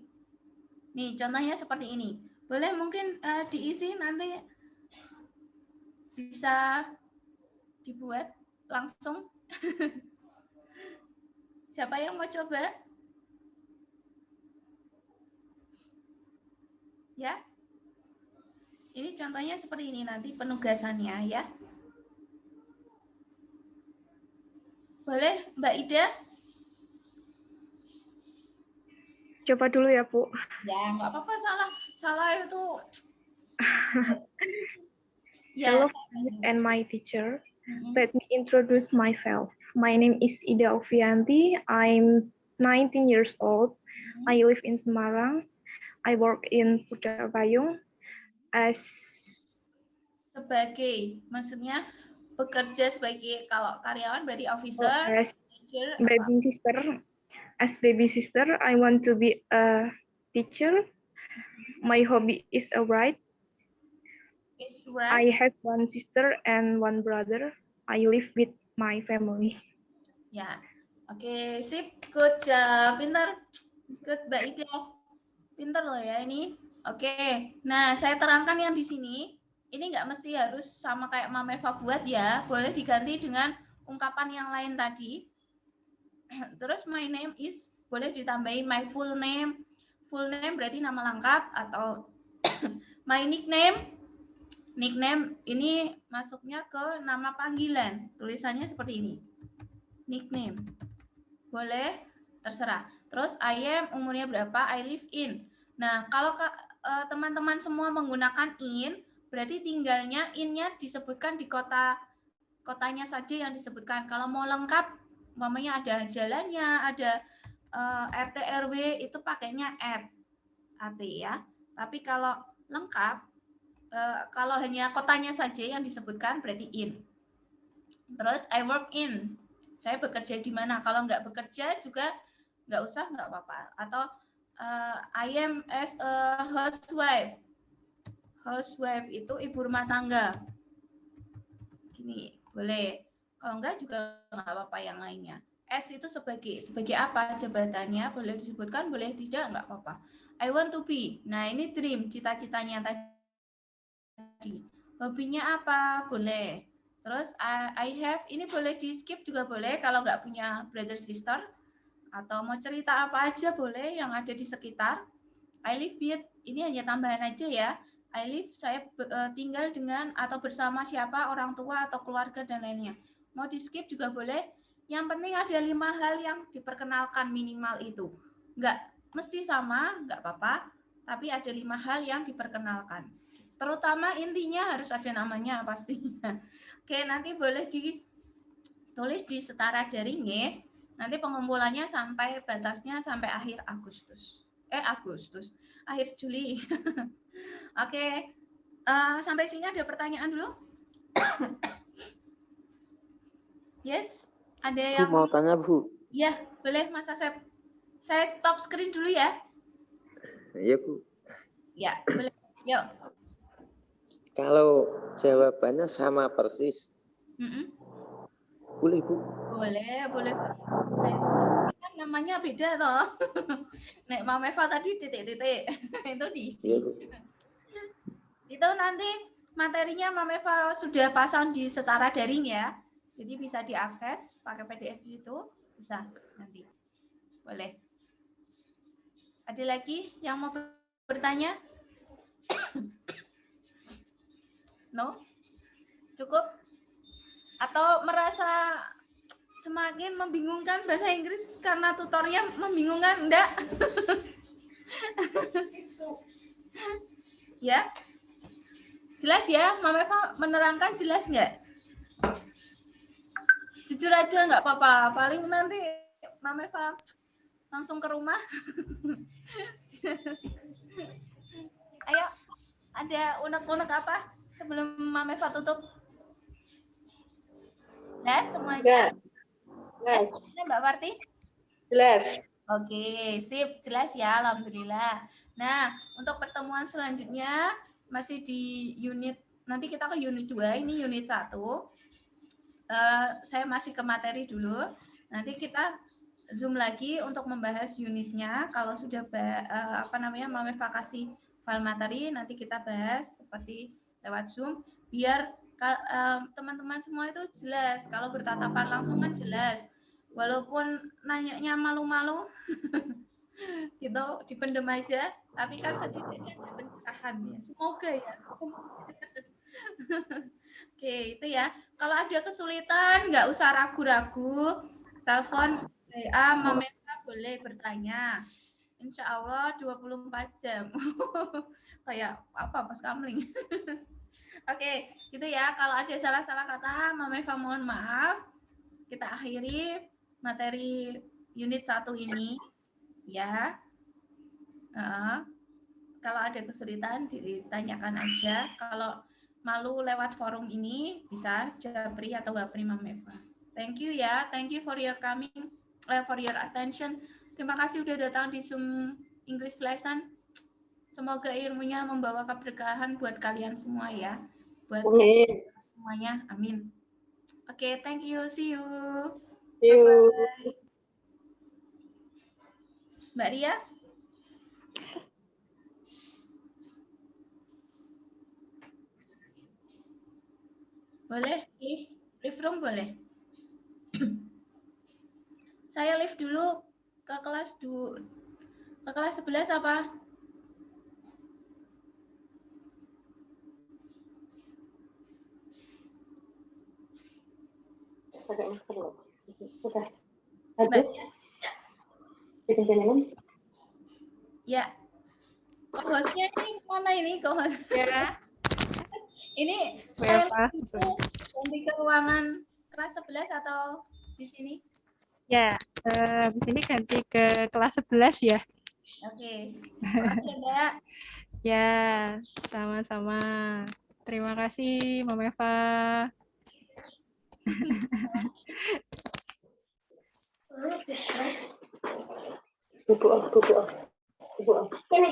Nih contohnya seperti ini. Boleh mungkin diisi nanti bisa dibuat langsung. Siapa yang mau coba? Ya. Ini contohnya seperti ini nanti penugasannya ya. Boleh Mbak Ida? Coba dulu ya, Bu. Ya, nggak apa-apa, salah itu. Hello, and my teacher. Let me introduce myself. My name is Ida Ovianti. I'm 19 years old. I live in Semarang. I work in Putra Payung as sebagai, maksudnya bekerja sebagai, kalau karyawan berarti officer. As baby sister. As baby sister, I want to be a teacher. My hobby is a write. I have one sister and one brother. I live with my family. Ya, oke, sip, good job, pintar, good Mbak Ida, pintar loh ya ini. Oke, nah saya terangkan yang di sini, ini nggak mesti harus sama kayak Mama Eva buat ya, boleh diganti dengan ungkapan yang lain tadi. Terus my name is, boleh ditambahin my full name berarti nama lengkap, atau my nickname ini masuknya ke nama panggilan, tulisannya seperti ini, nickname, boleh, terserah. Terus I am, umurnya berapa, I live in. Nah, kalau teman-teman semua menggunakan in, berarti tinggalnya in-nya disebutkan di kotanya saja yang disebutkan. Kalau mau lengkap, umpamanya ada jalannya, ada RT RW, itu pakainya at ya. Tapi kalau lengkap, kalau hanya kotanya saja yang disebutkan berarti in. Terus I work in, saya bekerja di mana. Kalau nggak bekerja juga nggak usah, nggak apa-apa. Atau I am as a housewife. Housewife itu ibu rumah tangga. Gini, boleh. Kalau enggak juga nggak apa-apa yang lainnya. S itu sebagai apa jabatannya, boleh disebutkan, boleh tidak, nggak apa-apa. I want to be. Nah, ini dream, cita-citanya tadi. Hobinya apa? Boleh. Terus I have, ini boleh di skip juga boleh kalau nggak punya brother sister. Atau mau cerita apa aja boleh yang ada di sekitar. I live with, ini hanya tambahan aja ya. I live, saya tinggal dengan atau bersama siapa, orang tua atau keluarga dan lainnya. Mau di skip juga boleh. Yang penting ada 5 hal yang diperkenalkan minimal itu. mesti sama, nggak apa-apa, tapi ada 5 hal yang diperkenalkan. Terutama intinya harus ada namanya pastinya. Oke, nanti boleh ditulis di setara daring ya. Nanti pengumpulannya sampai batasnya sampai akhir Agustus. Akhir Juli. Oke, sampai sini ada pertanyaan dulu? Yes, ada Bu, yang mau tanya, Bu. ya, boleh Mas Asep. Saya stop screen dulu ya. Iya, Bu. Ya, boleh. Yuk. Kalau jawabannya sama persis, Mm-mm. boleh, Bu. Boleh. Kan namanya beda toh. Nek Mama Eva tadi titik-titik itu diisi. Iya, Bu. Itu nanti materinya Mama Eva sudah pasang di setara daring ya. Jadi bisa diakses pakai PDF itu, bisa nanti. Boleh. Ada lagi yang mau bertanya? No? Cukup? Atau merasa semakin membingungkan bahasa Inggris karena tutornya membingungkan? Enggak? Ya? Jelas ya? Mama Eva menerangkan jelas nggak? Jujur aja nggak apa-apa. Paling nanti Mama Eva langsung ke rumah. Ayo, ada unek-unek apa sebelum Mama Eva tutup? Jelas semuanya? Jelas. Mbak Marti? Jelas. Oke, sip. Jelas ya, Alhamdulillah. Nah, untuk pertemuan selanjutnya masih di unit, nanti kita ke unit 2, ini unit 1. Saya masih ke materi dulu. Nanti kita Zoom lagi untuk membahas unitnya. Kalau sudah Mama Eva kasih file materi, nanti kita bahas seperti lewat Zoom biar teman-teman semua itu jelas. Kalau bertatapan langsung kan jelas. Walaupun nanyanya malu-malu, gitu dipendem aja, tapi kan setidaknya ada pencerahan ya. Semoga ya. Oke, itu ya. Kalau ada kesulitan, nggak usah ragu-ragu. Telepon WA Mama Eva boleh bertanya. Insya Allah 24 jam. Kayak apa Mas Kamling. Oke, gitu ya. Kalau ada salah-salah kata, Mama Eva mohon maaf. Kita akhiri materi unit 1 ini. Ya. Kalau ada kesulitan, ditanyakan aja. Kalau malu lewat forum ini, bisa Japri atau Wapri Mama Eva. Thank you ya. Thank you for your coming, for your attention. Terima kasih sudah datang di Zoom English lesson. Semoga ilmunya membawa keberkahan buat kalian semua ya. Buat semuanya. Amin. Oke, thank you. See you. Bye-bye. Mbak Ria? Boleh? Live room boleh? Saya live dulu ke kelas 11 apa? Pakai masker loh. Sudah habis. Bikin jalan. Ya. Co-hostnya ini kemana ini? Co-host. Ya. Ini Eva. ganti ke ruangan kelas 11 atau di sini? Ya, di sini ganti ke kelas 11 ya. Oke. Makasih Mbak. Ya, sama-sama. Terima kasih, Mama Eva. Bubuk. Ini.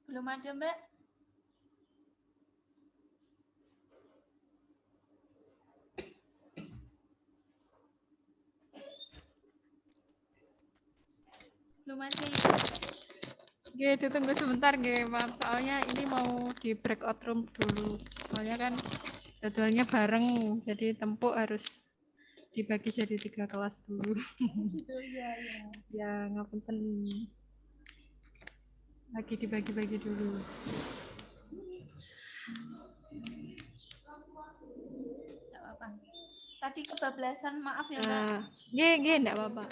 Belum ada, Mbak. Belum ada ya. Oke, ditunggu sebentar, maaf. Soalnya ini mau di breakout room dulu. Soalnya kan jadwalnya bareng, jadi Tempuk harus dibagi jadi 3 kelas dulu. Gitu ya. Ya, ngapunten. Lagi dibagi-bagi dulu. Enggak apa-apa. Tadi kebablasan, maaf ya, Mbak. Enggak apa-apa.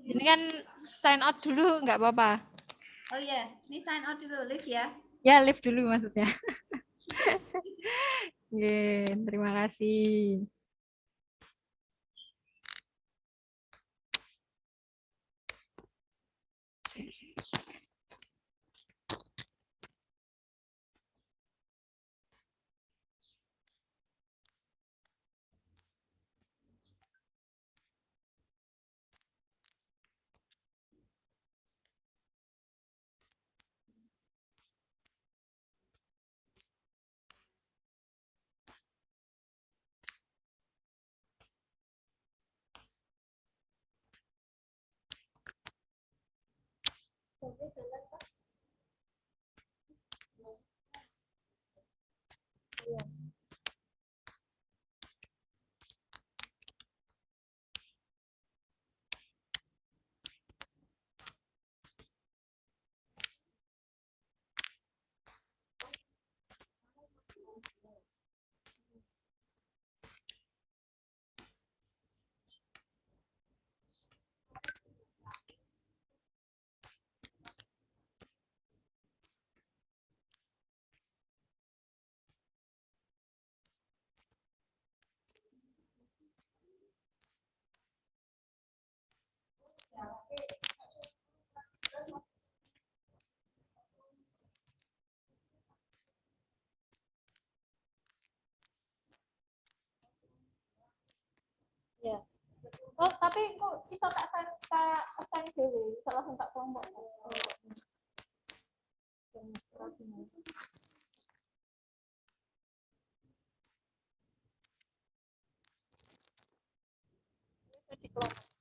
Ini kan sign out dulu, enggak apa-apa. Oh iya, ini sign out dulu, live ya. Ya, live dulu maksudnya. Terima kasih. Ya. Oh, tapi kok bisa tak assign dewe, bisa langsung tak kelompok. Di kelompok.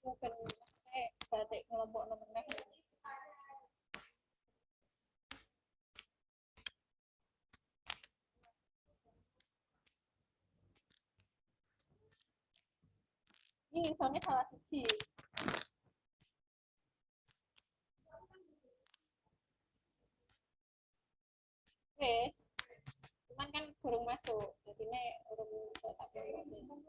Mungkin batik kelompok nomornya. Ini soalnya salah siji. Wes, cuman kan burung masuk, jadi ini urung bisa tak kelompok.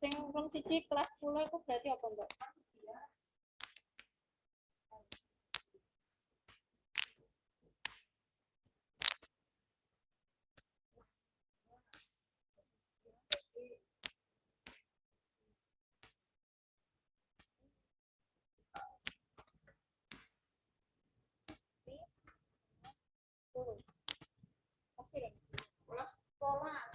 Sing urung siji kelas 10 itu berarti apa, Mbak? Kelas sekolah.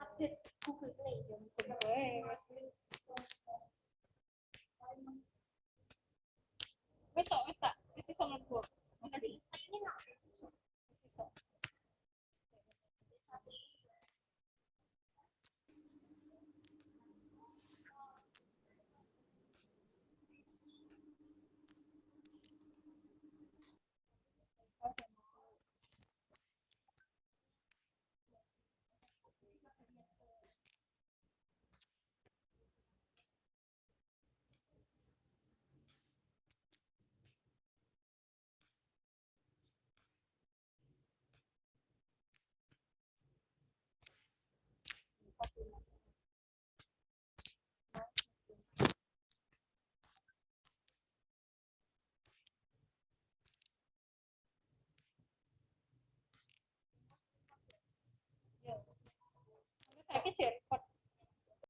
Update Google Play yang wes tak wis iso mlebu Mas Billy. Ini enggak iso. share